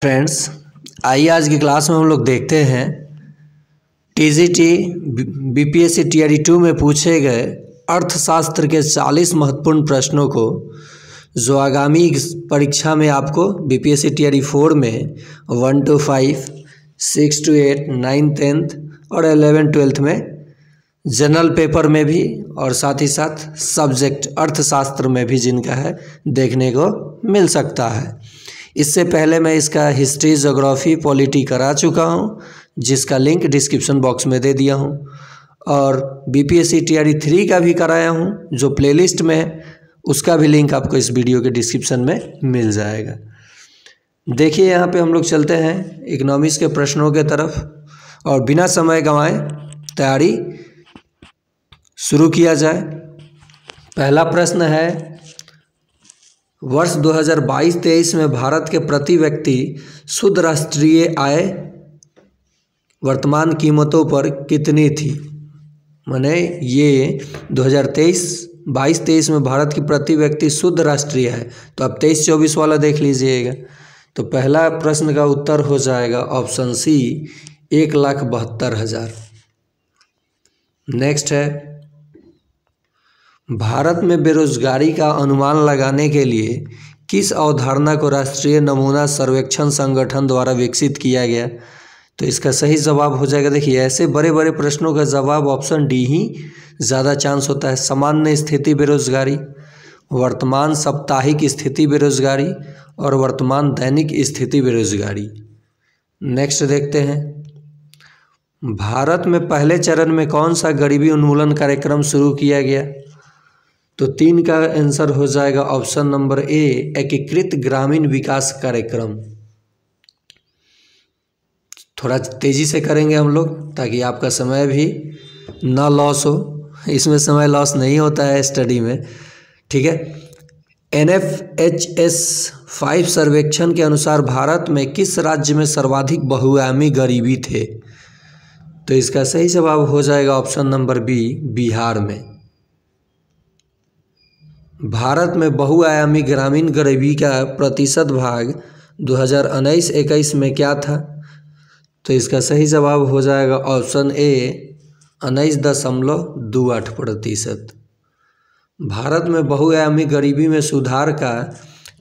Friends, आइए आज की क्लास में हम लोग देखते हैं टीजीटी बीपीएससी टीआरई 2 में पूछे गए अर्थशास्त्र के 40 महत्वपूर्ण प्रश्नों को जो आगामी परीक्षा में आपको बीपीएससी टीआरई 4 में 1 to 5, 6 to 8, 9, 10th और 11, 12th में जनरल पेपर में भी और साथ ही साथ सब्जेक्ट अर्थशास्त्र में भी जिनका है देखने को मिल सकता है। इससे पहले मैं इसका हिस्ट्री, ज्योग्राफी, पॉलिटी करा चुका हूँ, जिसका लिंक डिस्क्रिप्शन बॉक्स में दे दिया हूँ, और बीपीएससी टीआरई 3 का भी कराया हूँ जो प्लेलिस्ट में है, उसका भी लिंक आपको इस वीडियो के डिस्क्रिप्शन में मिल जाएगा। देखिए यहाँ पे हम लोग चलते हैं इकोनॉमिक्स के प्रश्नों के तरफ और बिना समय गंवाए तैयारी शुरू किया जाए। पहला प्रश्न है, वर्ष 2022-23 में भारत के प्रति व्यक्ति शुद्ध राष्ट्रीय आय वर्तमान कीमतों पर कितनी थी। माने ये 2022-23 में भारत की प्रति व्यक्ति शुद्ध राष्ट्रीय आय, तो अब 23-24 वाला देख लीजिएगा। तो पहला प्रश्न का उत्तर हो जाएगा ऑप्शन सी, 1,72,000। नेक्स्ट है, भारत में बेरोजगारी का अनुमान लगाने के लिए किस अवधारणा को राष्ट्रीय नमूना सर्वेक्षण संगठन द्वारा विकसित किया गया। तो इसका सही जवाब हो जाएगा, देखिए ऐसे बड़े बड़े प्रश्नों का जवाब ऑप्शन डी ही ज़्यादा चांस होता है। सामान्य स्थिति बेरोजगारी, वर्तमान साप्ताहिक स्थिति बेरोजगारी और वर्तमान दैनिक स्थिति बेरोजगारी। नेक्स्ट देखते हैं, भारत में पहले चरण में कौन सा गरीबी उन्मूलन कार्यक्रम शुरू किया गया। तो 3 का आंसर हो जाएगा ऑप्शन नंबर ए, एकीकृत ग्रामीण विकास कार्यक्रम। थोड़ा तेजी से करेंगे हम लोग ताकि आपका समय भी ना लॉस हो। इसमें समय लॉस नहीं होता है स्टडी में, ठीक है। NFHS 5 सर्वेक्षण के अनुसार भारत में किस राज्य में सर्वाधिक बहुआयामी गरीबी थे। तो इसका सही जवाब हो जाएगा ऑप्शन नंबर बी, बिहार में। भारत में बहुआयामी ग्रामीण गरीबी का प्रतिशत भाग 2019-21 में क्या था। तो इसका सही जवाब हो जाएगा ऑप्शन ए, 19.28%। भारत में बहुआयामी गरीबी में सुधार का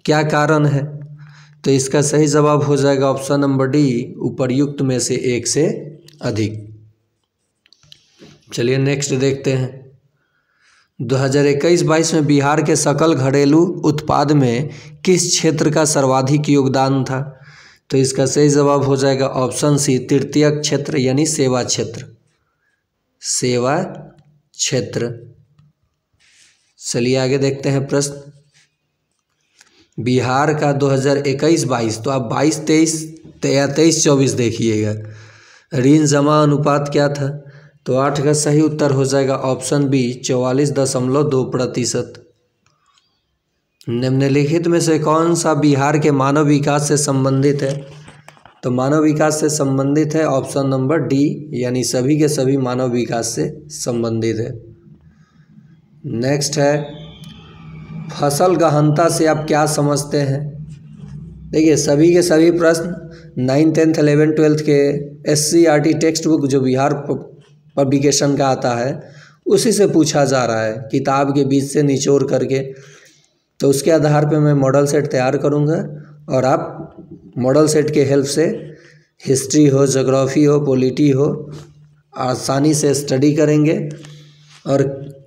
क्या कारण है। तो इसका सही जवाब हो जाएगा ऑप्शन नंबर डी, उपर्युक्त में से एक से अधिक। चलिए नेक्स्ट देखते हैं, 2021-22 में बिहार के सकल घरेलू उत्पाद में किस क्षेत्र का सर्वाधिक योगदान था। तो इसका सही जवाब हो जाएगा ऑप्शन सी, तृतीयक क्षेत्र यानी सेवा क्षेत्र। सेवा क्षेत्र। चलिए आगे देखते हैं प्रश्न, बिहार का 2021-22, तो आप 22-23 या 23-24 देखिएगा, ऋण जमा अनुपात क्या था। तो 8 का सही उत्तर हो जाएगा ऑप्शन बी, 44.2%। निम्नलिखित में से कौन सा बिहार के मानव विकास से संबंधित है। तो मानव विकास से संबंधित है ऑप्शन नंबर डी, यानी सभी के सभी मानव विकास से संबंधित है। नेक्स्ट है, फसल गहनता से आप क्या समझते हैं। देखिए सभी के सभी प्रश्न 9, 10th, 11, 12th के SCERT टेक्स्ट बुक जो बिहार पब्लिकेशन का आता है उसी से पूछा जा रहा है, किताब के बीच से निचोड़ करके। तो उसके आधार पे मैं मॉडल सेट तैयार करूँगा और आप मॉडल सेट के हेल्प से हिस्ट्री हो, ज्योग्राफी हो, पॉलिटी हो, आसानी से स्टडी करेंगे और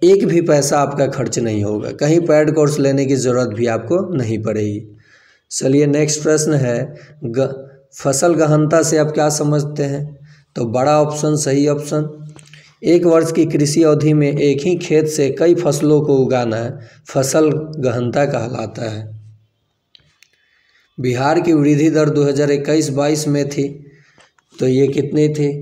एक भी पैसा आपका खर्च नहीं होगा, कहीं पेड कोर्स लेने की ज़रूरत भी आपको नहीं पड़ेगी। चलिए नेक्स्ट प्रश्न है, फसल गहनता से आप क्या समझते हैं। तो बड़ा ऑप्शन सही ऑप्शन। एक वर्ष की कृषि अवधि में एक ही खेत से कई फसलों को उगाना फसल गहनता कहलाता है। बिहार की वृद्धि दर 2021-22 में थी, तो ये कितनी थी।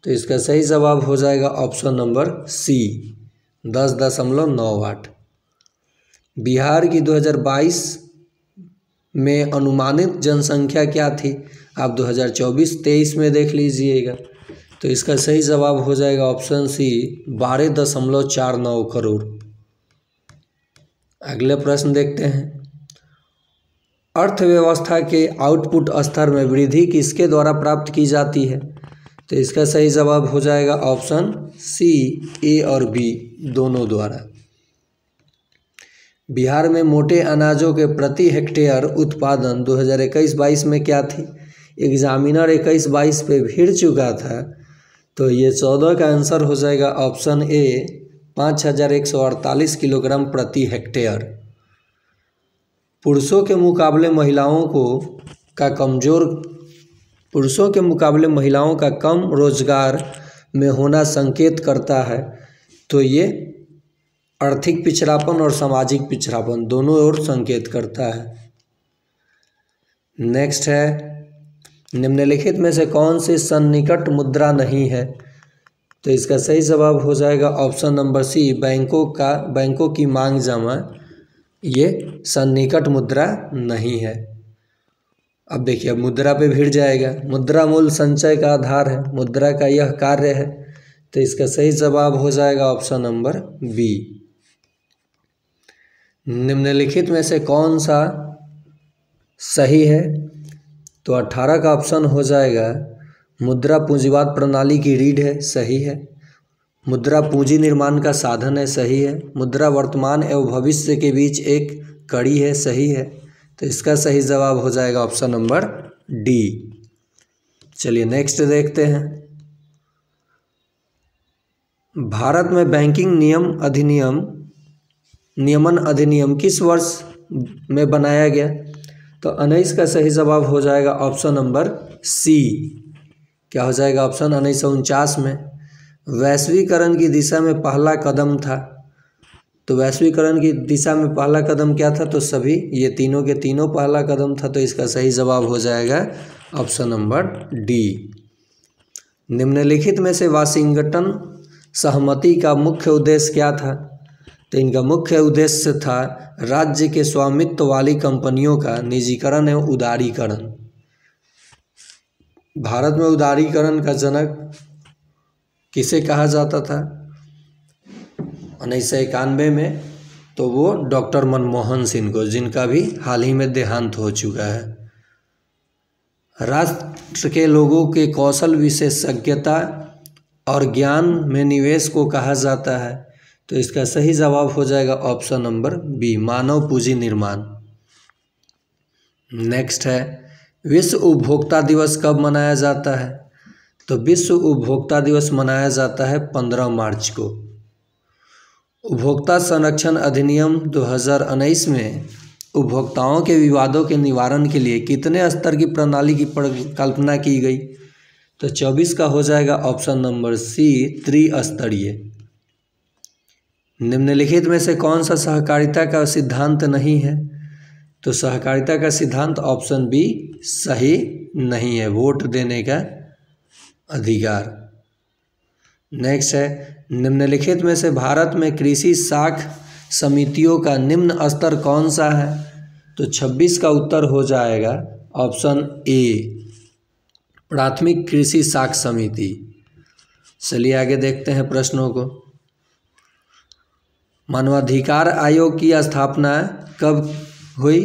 तो इसका सही जवाब हो जाएगा ऑप्शन नंबर सी, 10.98। बिहार की 2022 में अनुमानित जनसंख्या क्या थी, आप 2024-23 में देख लीजिएगा। तो इसका सही जवाब हो जाएगा ऑप्शन सी, 12.49 करोड़। अगले प्रश्न देखते हैं, अर्थव्यवस्था के आउटपुट स्तर में वृद्धि किसके द्वारा प्राप्त की जाती है? तो इसका सही जवाब हो जाएगा ऑप्शन सी, ए और बी दोनों द्वारा। बिहार में मोटे अनाजों के प्रति हेक्टेयर उत्पादन 2021-22 में क्या थी? एग्जामिनर 21-22 पे भिड़ चुका था, तो ये 14 का आंसर हो जाएगा ऑप्शन ए, 5148 किलोग्राम प्रति हेक्टेयर। पुरुषों के मुकाबले महिलाओं का कम रोजगार में होना संकेत करता है, तो ये आर्थिक पिछड़ापन और सामाजिक पिछड़ापन दोनों ओर संकेत करता है। नेक्स्ट है, निम्नलिखित में से कौन सी सन्निकट मुद्रा नहीं है? तो इसका सही जवाब हो जाएगा ऑप्शन नंबर सी, बैंकों की मांग जमा, ये सन्निकट मुद्रा नहीं है। अब देखिए, अब मुद्रा पे भिड़ जाएगा। मुद्रा मूल संचय का आधार है, मुद्रा का यह कार्य है, तो इसका सही जवाब हो जाएगा ऑप्शन नंबर बी। निम्नलिखित में से कौन सा सही है? तो 18 का ऑप्शन हो जाएगा, मुद्रा पूंजीवाद प्रणाली की रीढ़ है, सही है। मुद्रा पूंजी निर्माण का साधन है, सही है। मुद्रा वर्तमान एवं भविष्य के बीच एक कड़ी है, सही है। तो इसका सही जवाब हो जाएगा ऑप्शन नंबर डी। चलिए नेक्स्ट देखते हैं। भारत में बैंकिंग नियमन अधिनियम किस वर्ष में बनाया गया? तो 19 का सही जवाब हो जाएगा ऑप्शन नंबर सी। क्या हो जाएगा ऑप्शन? 1949 में। वैश्वीकरण की दिशा में पहला कदम था, तो वैश्वीकरण की दिशा में पहला कदम क्या था? तो सभी ये तीनों के तीनों पहला कदम था, तो इसका सही जवाब हो जाएगा ऑप्शन नंबर डी। निम्नलिखित में से वाशिंगटन सहमति का मुख्य उद्देश्य क्या था? तो इनका मुख्य उद्देश्य था राज्य के स्वामित्व वाली कंपनियों का निजीकरण एवं उदारीकरण। भारत में उदारीकरण का जनक किसे कहा जाता था 1991 में? तो वो डॉक्टर मनमोहन सिंह को, जिनका भी हाल ही में देहांत हो चुका है। राष्ट्र के लोगों के कौशल, विशेषज्ञता और ज्ञान में निवेश को कहा जाता है, तो इसका सही जवाब हो जाएगा ऑप्शन नंबर बी, मानव पूंजी निर्माण। नेक्स्ट है, विश्व उपभोक्ता दिवस कब मनाया जाता है? तो विश्व उपभोक्ता दिवस मनाया जाता है 15 मार्च को। उपभोक्ता संरक्षण अधिनियम 2019 में उपभोक्ताओं के विवादों के निवारण के लिए कितने स्तर की प्रणाली की कल्पना की गई? तो 24 का हो जाएगा ऑप्शन नंबर सी, त्रिस्तरीय। निम्नलिखित में से कौन सा सहकारिता का सिद्धांत नहीं है? तो सहकारिता का सिद्धांत ऑप्शन बी सही नहीं है, वोट देने का अधिकार। नेक्स्ट है, निम्नलिखित में से भारत में कृषि साख समितियों का निम्न स्तर कौन सा है? तो 26 का उत्तर हो जाएगा ऑप्शन ए, प्राथमिक कृषि साख समिति। चलिए आगे देखते हैं प्रश्नों को। मानवाधिकार आयोग की स्थापना कब हुई?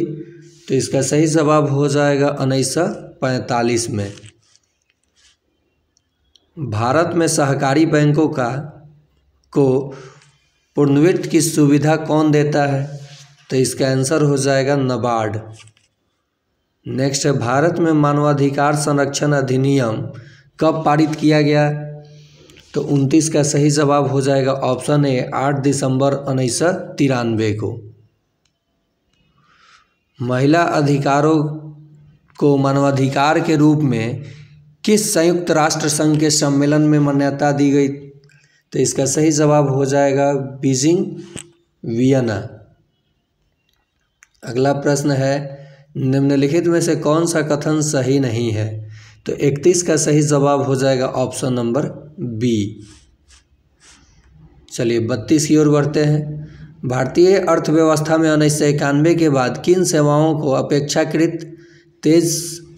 तो इसका सही जवाब हो जाएगा 1945 में। भारत में सहकारी बैंकों को पुनर्वित्त की सुविधा कौन देता है? तो इसका आंसर हो जाएगा नाबार्ड। नेक्स्ट है, भारत में मानवाधिकार संरक्षण अधिनियम कब पारित किया गया? तो 29 का सही जवाब हो जाएगा ऑप्शन ए, 8 दिसंबर 1993 को। महिला अधिकारों को मानवाधिकार के रूप में किस संयुक्त राष्ट्र संघ के सम्मेलन में मान्यता दी गई? तो इसका सही जवाब हो जाएगा बीजिंग, वियना। अगला प्रश्न है, निम्नलिखित में से कौन सा कथन सही नहीं है? तो 31 का सही जवाब हो जाएगा ऑप्शन नंबर बी। चलिए 32 की ओर बढ़ते हैं। भारतीय अर्थव्यवस्था में 1991 के बाद किन सेवाओं को अपेक्षाकृत तेज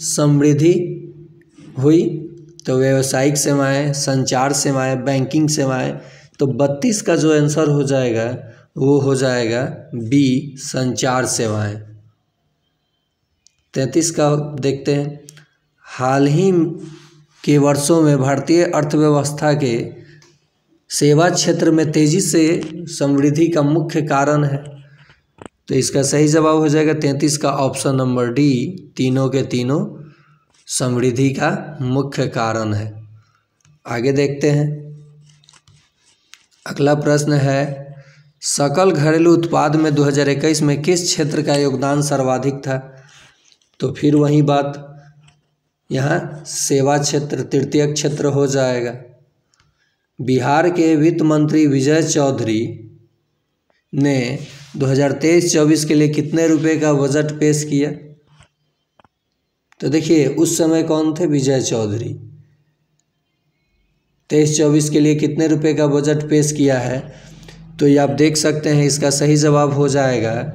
समृद्धि हुई? तो व्यावसायिक सेवाएं, संचार सेवाएं, बैंकिंग सेवाएं। तो 32 का जो आंसर हो जाएगा वो हो जाएगा बी, संचार सेवाएं। 33 का देखते हैं। हाल ही के वर्षों में भारतीय अर्थव्यवस्था के सेवा क्षेत्र में तेजी से समृद्धि का मुख्य कारण है। तो इसका सही जवाब हो जाएगा 33 का ऑप्शन नंबर डी, तीनों के तीनों समृद्धि का मुख्य कारण है। आगे देखते हैं। अगला प्रश्न है, सकल घरेलू उत्पाद में 2021 में किस क्षेत्र का योगदान सर्वाधिक था? तो फिर वही बात, यहाँ सेवा क्षेत्र तृतीय क्षेत्र हो जाएगा। बिहार के वित्त मंत्री विजय चौधरी ने 2023-24 के लिए कितने रुपए का बजट पेश किया? तो देखिए उस समय कौन थे? विजय चौधरी। 23-24 के लिए कितने रुपए का बजट पेश किया है? तो ये आप देख सकते हैं, इसका सही जवाब हो जाएगा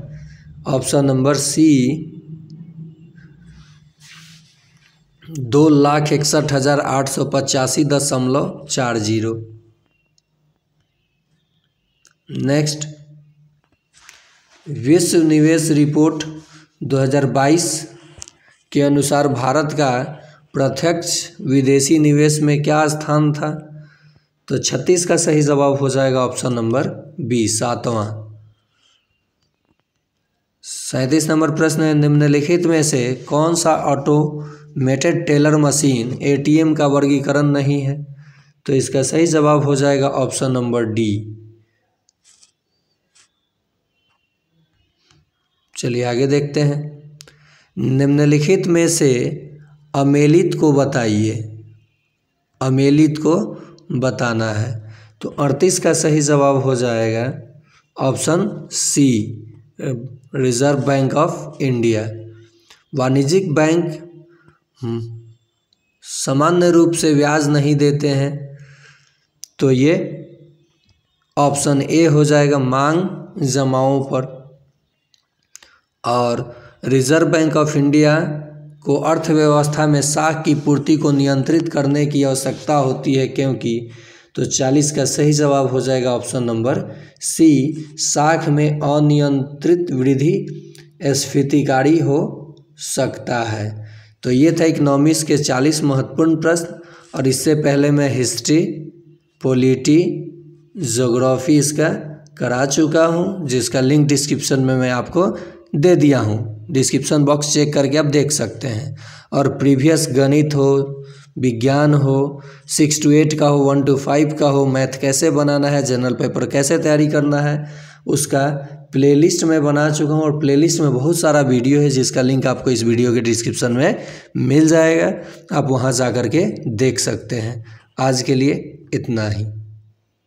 ऑप्शन नंबर सी, 2,61,885.40। नेक्स्ट, विश्व निवेश रिपोर्ट 2022 के अनुसार भारत का प्रत्यक्ष विदेशी निवेश में क्या स्थान था? तो 36 का सही जवाब हो जाएगा ऑप्शन नंबर बी, 7वां। 37 नंबर प्रश्न है, निम्नलिखित में से कौन सा ऑटोमेटेड टेलर मशीन एटीएम का वर्गीकरण नहीं है? तो इसका सही जवाब हो जाएगा ऑप्शन नंबर डी। चलिए आगे देखते हैं। निम्नलिखित में से अमेलित को बताइए। अमेलित को बताना है। तो 38 का सही जवाब हो जाएगा option C, reserve bank of India. वाणिज्यिक बैंक सामान्य रूप से ब्याज नहीं देते हैं, तो ये ऑप्शन ए हो जाएगा, मांग जमाओं पर। और रिजर्व बैंक ऑफ इंडिया को अर्थव्यवस्था में साख की पूर्ति को नियंत्रित करने की आवश्यकता होती है, क्योंकि तो 40 का सही जवाब हो जाएगा ऑप्शन नंबर सी, साख में अनियंत्रित वृद्धि स्फीतिकारी हो सकता है। तो ये था इकोनॉमिक्स के 40 महत्वपूर्ण प्रश्न, और इससे पहले मैं हिस्ट्री, पॉलिटी, ज्योग्राफी इसका करा चुका हूँ, जिसका लिंक डिस्क्रिप्शन में मैं आपको दे दिया हूँ। डिस्क्रिप्शन बॉक्स चेक करके आप देख सकते हैं। और प्रीवियस गणित हो, विज्ञान हो, 6 to 8 का हो, 1 to 5 का हो, मैथ कैसे बनाना है, जनरल पेपर कैसे तैयारी करना है, उसका प्लेलिस्ट में बना चुका हूँ। और प्लेलिस्ट में बहुत सारा वीडियो है, जिसका लिंक आपको इस वीडियो के डिस्क्रिप्शन में मिल जाएगा। आप वहाँ जा कर के देख सकते हैं। आज के लिए इतना ही।